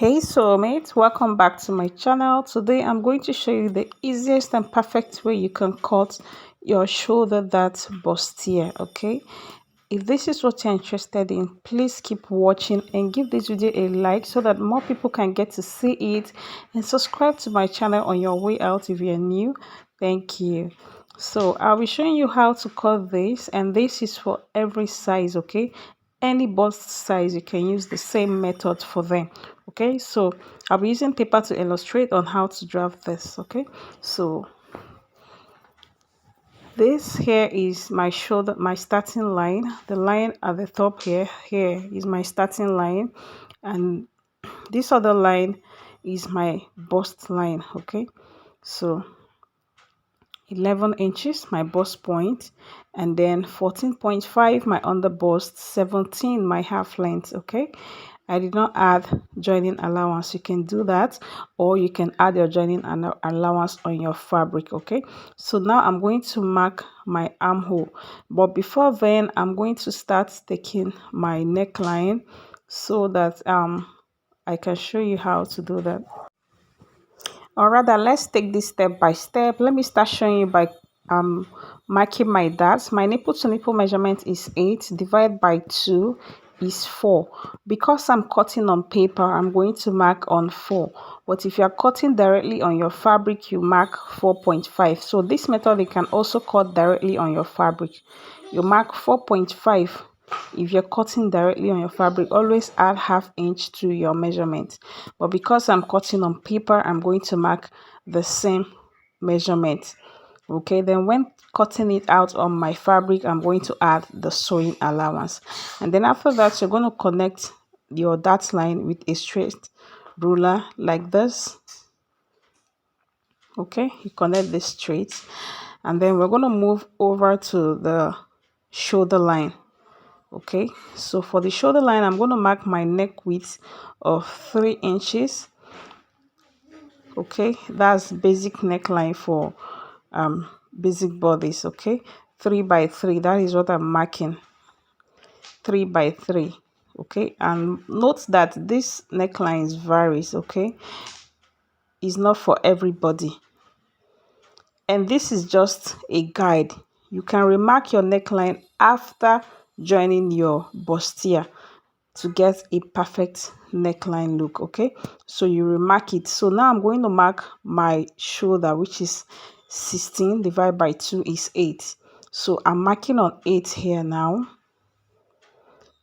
Hey soulmates, welcome back to my channel. Today I'm going to show you the easiest and perfect way you can cut your shoulder dart bustier. Okay, if this is what you're interested in, please keep watching and give this video a like so that more people can get to see it, and subscribe to my channel on your way out if you're new. Thank you. So I'll be showing you how to cut this, and this is for every size. Okay, any bust size you can use the same method for them. Okay, so I'll be using paper to illustrate on how to draft this. Okay, so this here is my shoulder, my starting line. The line at the top here is my starting line, and this other line is my bust line. Okay, so 11 inches my bust point, and then 14.5 my under bust, 17 my half length. Okay, I did not add joining allowance. You can do that, or you can add your joining allowance on your fabric. Okay, so now I'm going to mark my armhole, but before then I'm going to start taking my neckline so that I can show you how to do that. Or rather, let's take this step by step. Let me start showing you by marking my darts. My nipple to nipple measurement is 8, divided by 2 is 4. Because I'm cutting on paper, I'm going to mark on 4. But if you are cutting directly on your fabric, you mark 4.5. So this method, you can also cut directly on your fabric. You mark 4.5. If you're cutting directly on your fabric, always add ½ inch to your measurement. But because I'm cutting on paper, I'm going to mark the same measurement. Okay, then when cutting it out on my fabric, I'm going to add the sewing allowance. And then after that, you're going to connect your dart line with a straight ruler like this. Okay, you connect this straight, and then we're going to move over to the shoulder line. Okay, so for the shoulder line, I'm going to mark my neck width of 3 inches. Okay, that's basic neckline for basic bodice. Okay, 3 by 3, that is what I'm marking. 3 by 3. Okay, and note that this neckline varies. Okay, it's not for everybody, and this is just a guide. You can remark your neckline after joining your bustier to get a perfect neckline look. Okay, so you remark it. So now I'm going to mark my shoulder, which is 16 divided by 2 is 8. So I'm marking on 8 here now.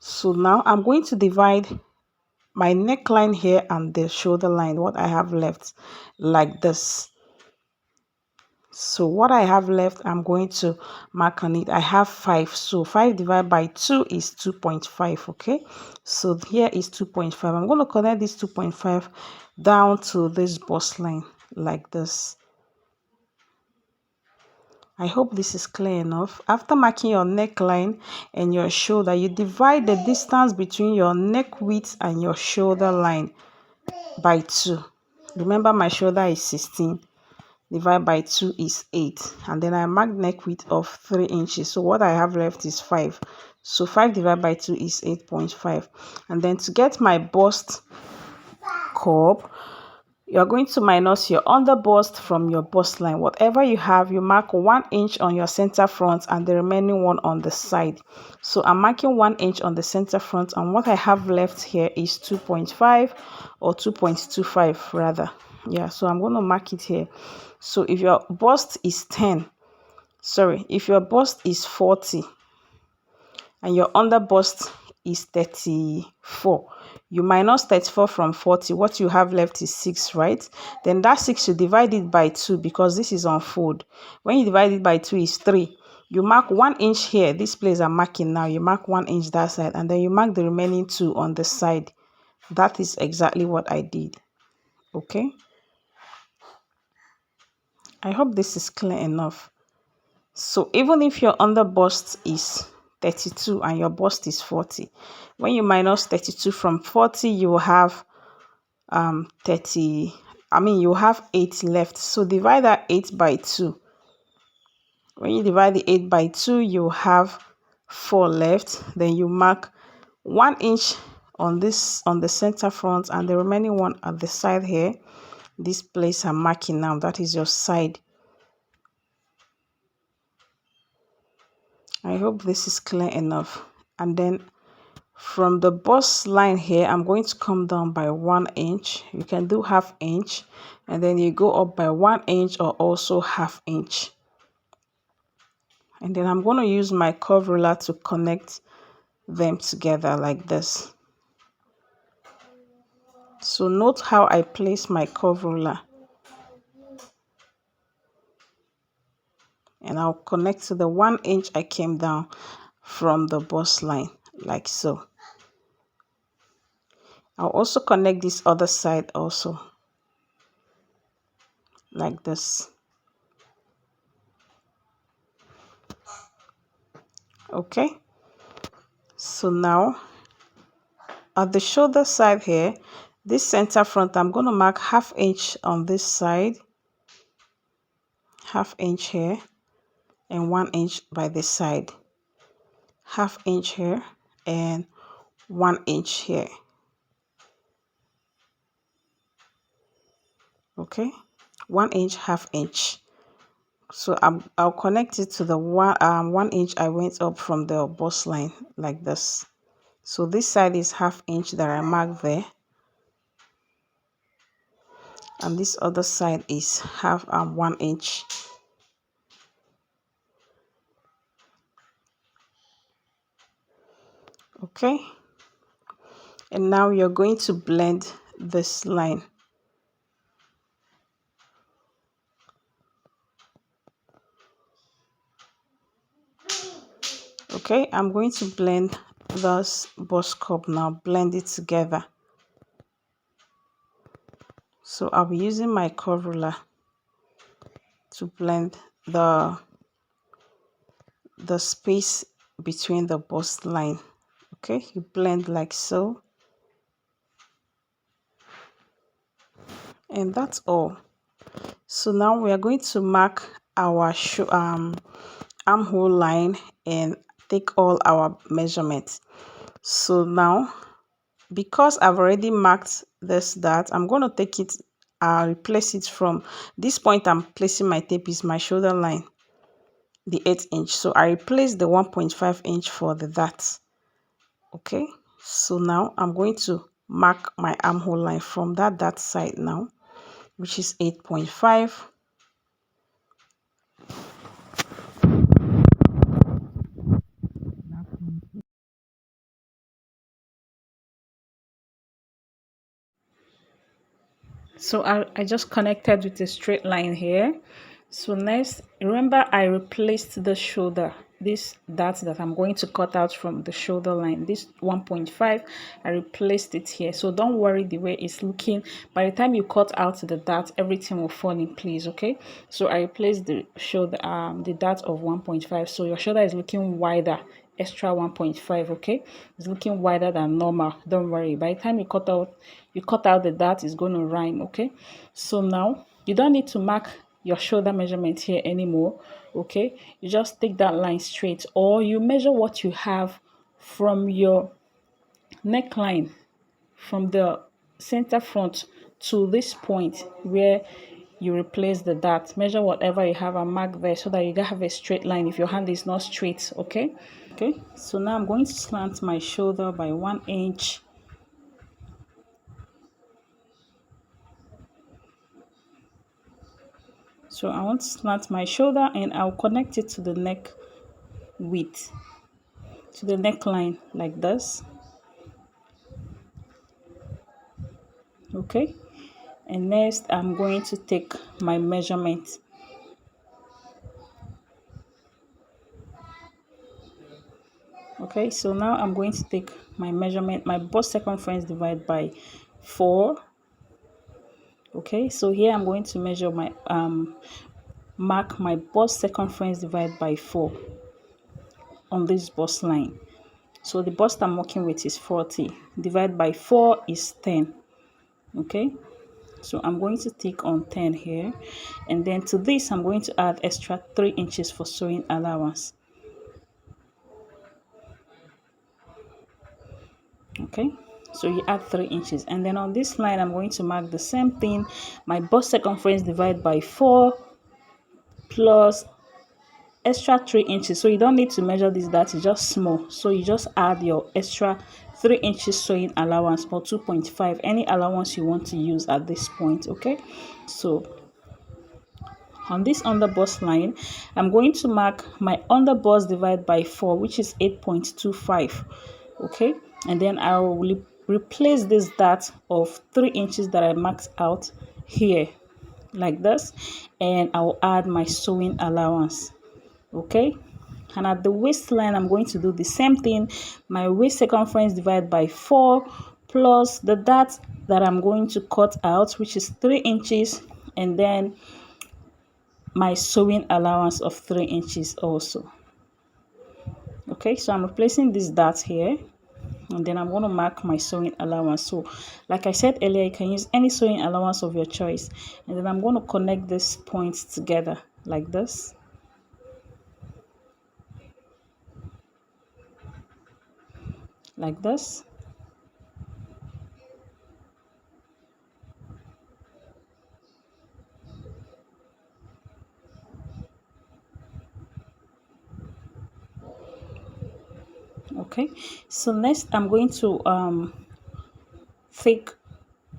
So now I'm going to divide my neckline here and the shoulder line, what I have left, like this. So what I have left, I'm going to mark on it. I have 5, so 5 divided by 2 is 2.5. Okay, so here is 2.5. I'm going to connect this 2.5 down to this bust line like this. I hope this is clear enough. After marking your neckline and your shoulder, you divide the distance between your neck width and your shoulder line by 2. Remember, my shoulder is 16. Divided by 2 is 8, and then I marked neck width of 3 inches. So what I have left is 5. So 5 divided by 2 is 8.5. And then to get my bust curve, you're going to minus your under bust from your bust line. Whatever you have, you mark 1 inch on your center front and the remaining one on the side. So I'm marking 1 inch on the center front, and what I have left here is 2.5 or 2.25 rather. Yeah, so I'm going to mark it here. So if your bust is if your bust is 40 and your under bust is 34, you minus 34 from 40. What you have left is 6, right? Then that 6, you divide it by 2 because this is on fold. When you divide it by 2 is 3. You mark 1 inch here. This place I'm marking now. You mark 1 inch that side, and then you mark the remaining 2 on the side. That is exactly what I did. Okay, I hope this is clear enough. So even if your under bust is 32 and your bust is 40, when you minus 32 from 40, you will have 8 left. So divide that 8 by 2. When you divide the 8 by 2, you have 4 left. Then you mark 1 inch on the center front, and the remaining one at the side here. This place I'm marking now, that is your side. I hope this is clear enough. And then from the bust line here, I'm going to come down by 1 inch. You can do ½ inch, and then you go up by 1 inch or also ½ inch. And then I'm going to use my curve ruler to connect them together like this. So note how I place my curve ruler. And I'll connect to the 1 inch I came down from the bust line, like so. I'll also connect this other side also, like this. Okay, so now at the shoulder side here, this center front, I'm going to mark ½ inch on this side, ½ inch here, and 1 inch by this side, ½ inch here and 1 inch here. Okay, 1 inch, ½ inch. So I'll connect it to the 1 inch I went up from the bust line, like this. So this side is ½ inch that I marked there, and this other side is 1 inch. Okay, and now you're going to blend this line. Okay, I'm going to blend this bust cup now, blend it together. So I'll be using my curve ruler to blend the space between the bust line. Okay, you blend like so, and that's all. So now we are going to mark our armhole line and take all our measurements. So now, because I've already marked this dart, I'm going to take it, replace it from this point. I'm placing my tape is my shoulder line, the 8 inch. So I replace the 1.5 inch for the dart. Okay, so now I'm going to mark my armhole line from that dart side now, which is 8.5. So I just connected with a straight line here. So next, remember I replaced the shoulder, this dart that I'm going to cut out from the shoulder line, this 1.5, I replaced it here. So don't worry the way it's looking. By the time you cut out the dart, everything will fall in place. Okay, so I replaced the shoulder, the dart of 1.5. So your shoulder is looking wider, extra 1.5. Okay, it's looking wider than normal. Don't worry, by the time you cut out the dart, is going to rhyme. Okay, so now you don't need to mark your shoulder measurement here anymore. Okay, you just take that line straight, or you measure what you have from your neckline, from the center front to this point where you replace the dart. Measure whatever you have and mark there so that you can have a straight line if your hand is not straight. Okay, so now I'm going to slant my shoulder by 1 inch. So I want to slant my shoulder, and I'll connect it to the neck width, to the neckline, like this. Okay, and next I'm going to take my measurement. Okay, so now I'm going to take my measurement, my bust circumference divided by 4. Okay, so here I'm going to measure my mark my bust circumference divided by 4 on this bust line. So the bust I'm working with is 40, divided by 4 is 10. Okay, so I'm going to tick on 10 here, and then to this I'm going to add extra 3 inches for sewing allowance. Okay, So you add 3 inches, and then on this line I'm going to mark the same thing, my bust circumference divided by 4 plus extra 3 inches. So you don't need to measure this, that is just small, so you just add your extra 3 inches sewing allowance, or 2.5, any allowance you want to use at this point. Okay, so on this underbust line I'm going to mark my underbust divided by 4, which is 8.25. okay, and then I will replace this dart of 3 inches that I marked out here like this, and I'll add my sewing allowance. Okay, and at the waistline I'm going to do the same thing, my waist circumference divided by 4 plus the dart that I'm going to cut out, which is 3 inches, and then my sewing allowance of 3 inches also. Okay, so I'm replacing this dart here, and then I'm going to mark my sewing allowance. So like I said earlier, you can use any sewing allowance of your choice, and then I'm going to connect these points together like this. Like this. Okay, so next I'm going to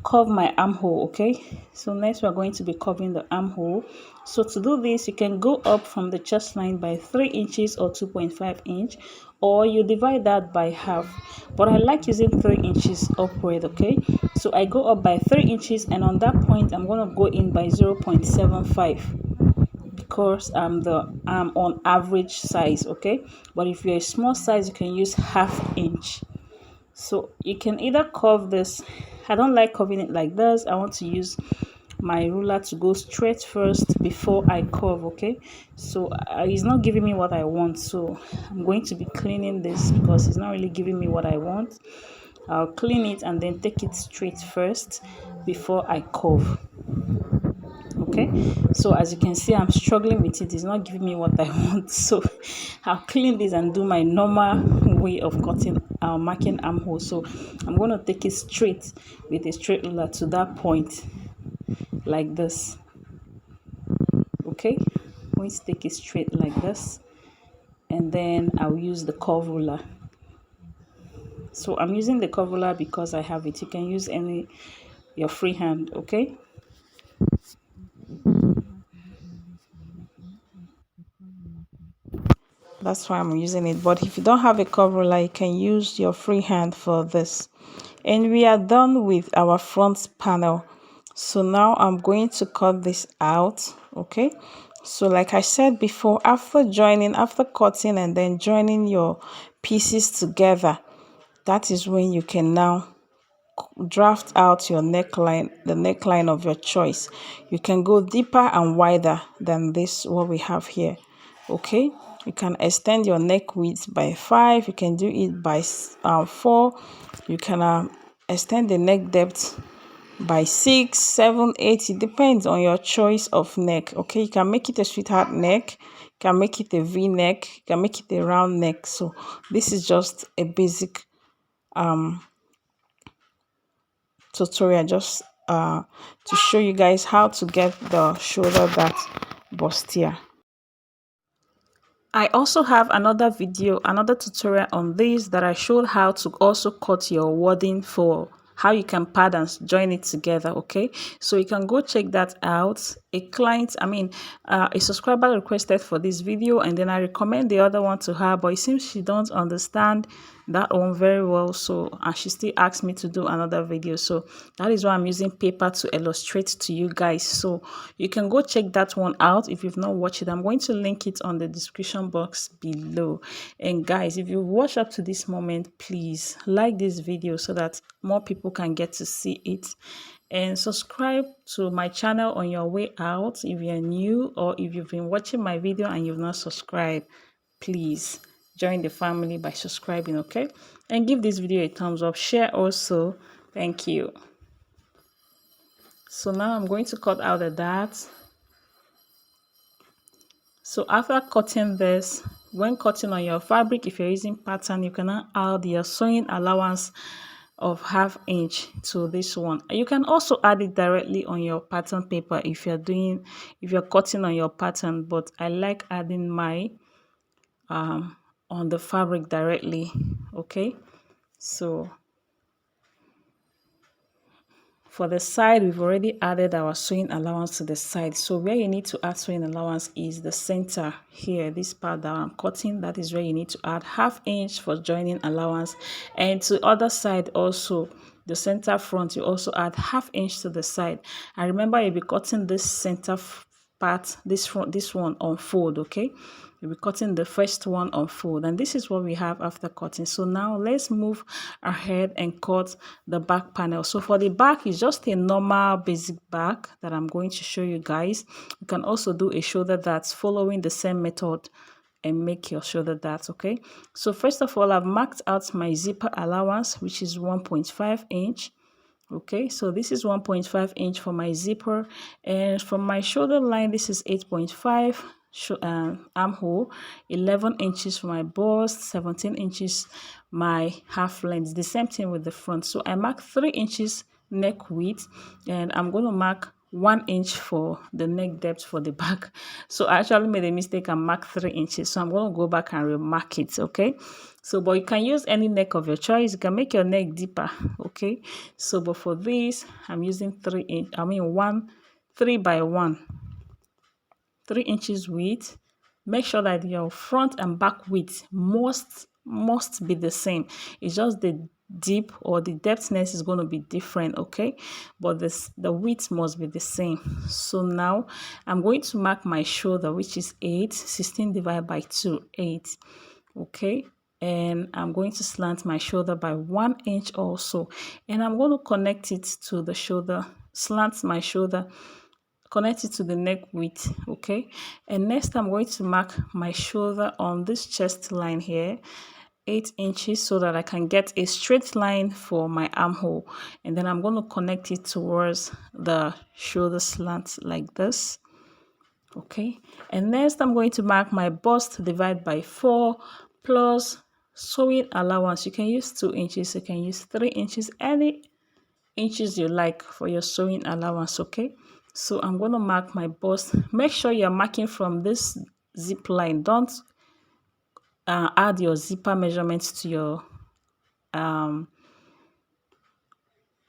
curve my armhole. Okay, so next we're going to be curving the armhole. So to do this, you can go up from the chest line by 3 inches or 2.5 inch, or you divide that by half, but I like using 3 inches upward. Okay, so I go up by 3 inches, and on that point I'm going to go in by 0.75, because I'm on average size. Okay, but if you're a small size you can use half inch. So you can either curve this. I don't like curving it like this. I want to use my ruler to go straight first before I curve. Okay, so it's not giving me what I want, so I'm going to be cleaning this because it's not really giving me what I want. I'll clean it and then take it straight first before I curve. Okay, so as you can see, I'm struggling with it. It's not giving me what I want, so I'll clean this and do my normal way of cutting marking armhole. So I'm going to take it straight with a straight ruler to that point like this. Okay, I'm going to take it straight like this, and then I'll use the curve ruler. So I'm using the curve ruler because I have it. You can use your free hand. Okay, that's why I'm using it. But if you don't have a curve ruler, you can use your free hand for this. And we are done with our front panel. So now I'm going to cut this out. Okay, so like I said before, after cutting and then joining your pieces together, that is when you can now draft out your neckline, the neckline of your choice. You can go deeper and wider than this, what we have here. Okay, you can extend your neck width by 5. You can do it by 4. You can extend the neck depth by 6, 7, 8. It depends on your choice of neck. Okay, you can make it a sweetheart neck, you can make it a V neck, you can make it a round neck. So this is just a basic tutorial, just to show you guys how to get the shoulder dart bustier. I also have another tutorial on this that I showed how to also cut your wording for how you can pad and join it together. Okay, so you can go check that out. A subscriber requested for this video, and then I recommend the other one to her, but it seems she don't understand that one very well, so and she still asked me to do another video. So that is why I'm using paper to illustrate to you guys. So you can go check that one out if you've not watched it. I'm going to link it on the description box below. And guys, if you've watched up to this moment, please like this video so that more people can get to see it, and subscribe to my channel on your way out if you're new, or if you've been watching my video and you've not subscribed, please join the family by subscribing. Okay, and give this video a thumbs up, share also. Thank you. So now I'm going to cut out the darts. So after cutting this, when cutting on your fabric, if you're using pattern, you can add your sewing allowance of 1/2 inch to this one. You can also add it directly on your pattern paper if you're cutting on your pattern, but I like adding my on the fabric directly. Okay, so for the side, we've already added our sewing allowance to the side. So where you need to add sewing allowance is the center here, this part that I'm cutting. That is where you need to add 1/2 inch for joining allowance. And to other side also, the center front, you also add 1/2 inch to the side. And remember, you'll be cutting this center part, this one on fold, okay? We'll be cutting the first one on fold, and this is what we have after cutting. So now let's move ahead and cut the back panel. So for the back, it's just a normal basic back that I'm going to show you guys. You can also do a shoulder that's following the same method and make your shoulder dart. Okay, so first of all, I've marked out my zipper allowance, which is 1.5 inch. Okay, so this is 1.5 inch for my zipper, and from my shoulder line, this is 8.5 armhole, 11 inches for my bust, 17 inches my half length. The same thing with the front. So I mark 3 inches neck width, and I'm going to mark 1 inch for the neck depth for the back. So I actually made a mistake and marked 3 inches. So I'm going to go back and remark it. Okay, so but you can use any neck of your choice. You can make your neck deeper. Okay, so but for this, I'm using 3 inch, 3 by 1, 3 inches width. Make sure that your front and back width must be the same. It's just the deep or the depthness is going to be different, okay? But the width must be the same. So now I'm going to mark my shoulder, which is 8. 16 divided by 2, 8. Okay, and I'm going to slant my shoulder by 1 inch also, and I'm going to connect it to the shoulder, slant my shoulder, connect it to the neck width. Okay, and next I'm going to mark my shoulder on this chest line here, 8 inches, so that I can get a straight line for my armhole, and then I'm going to connect it towards the shoulder slant like this. Okay, and next I'm going to mark my bust divided by 4 plus sewing allowance. You can use 2 inches, you can use 3 inches, any inches you like for your sewing allowance. Okay, so I'm going to mark my bust. Make sure you're marking from this zip line. Don't add your zipper measurements to your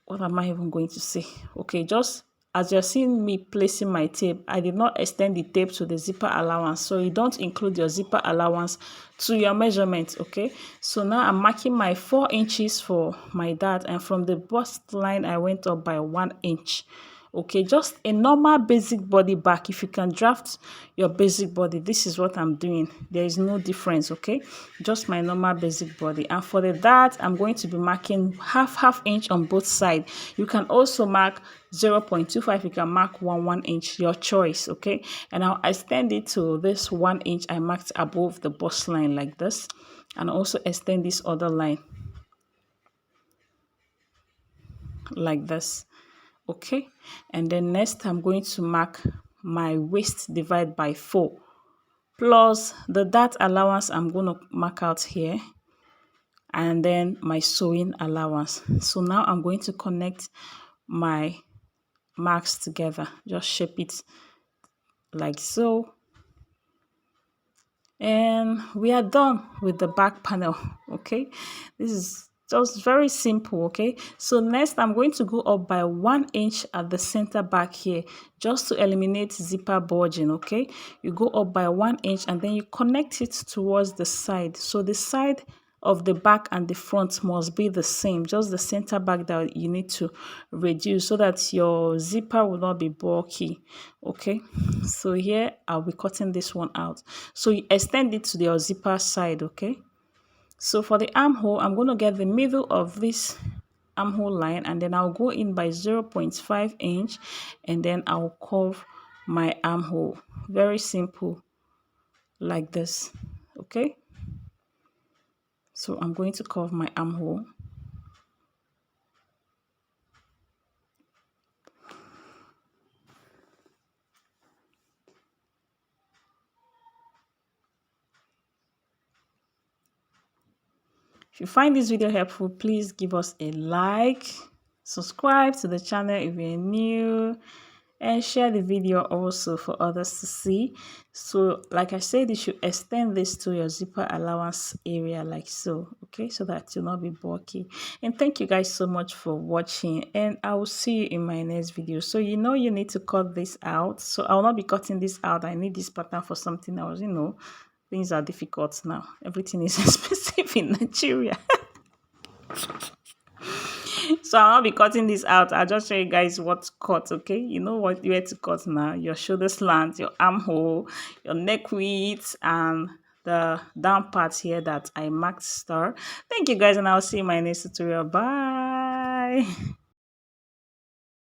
what am I even going to say? Okay, just as you're seeing me placing my tape, I did not extend the tape to the zipper allowance, so you don't include your zipper allowance to your measurement. Okay, so now I'm marking my 4 inches for my dart, and from the bust line I went up by 1 inch. Okay, just a normal basic body back. If you can draft your basic body, this is what I'm doing. There is no difference. Okay, just my normal basic body. And for the dart, I'm going to be marking half inch on both sides. You can also mark 0.25. You can mark 1 inch, your choice. Okay, and I'll extend it to this 1 inch I marked above the bust line like this, and also extend this other line like this. Okay, and then next I'm going to mark my waist divided by 4 plus the dart allowance I'm going to mark out here, and then my sewing allowance. So now I'm going to connect my marks together. Just shape it like so, and we are done with the back panel. Okay, this is just very simple. Okay, so next I'm going to go up by 1 inch at the center back here, just to eliminate zipper bulging. Okay, you go up by 1 inch and then you connect it towards the side. So the side of the back and the front must be the same, just the center back that you need to reduce so that your zipper will not be bulky. Okay, so here I'll be cutting this one out, so you extend it to the zipper side. Okay, so for the armhole, I'm going to get the middle of this armhole line, and then I'll go in by 0.5 inch, and then I'll curve my armhole. Very simple like this. Okay, so I'm going to curve my armhole. If you find this video helpful, please give us a like, subscribe to the channel if you're new, and share the video also for others to see. So like I said, you should extend this to your zipper allowance area like so, okay, so that you'll not be bulky. And thank you guys so much for watching, and I will see you in my next video. So you know you need to cut this out, so I will not be cutting this out. I need this pattern for something else. You know, things are difficult now, everything is expensive in Nigeria. So I'll not be cutting this out. I'll just show you guys what to cut, okay? You know what where to cut now. Your shoulder slant, your armhole, your neck width, and the down part here that I marked star. Thank you guys, and I'll see you in my next tutorial. Bye.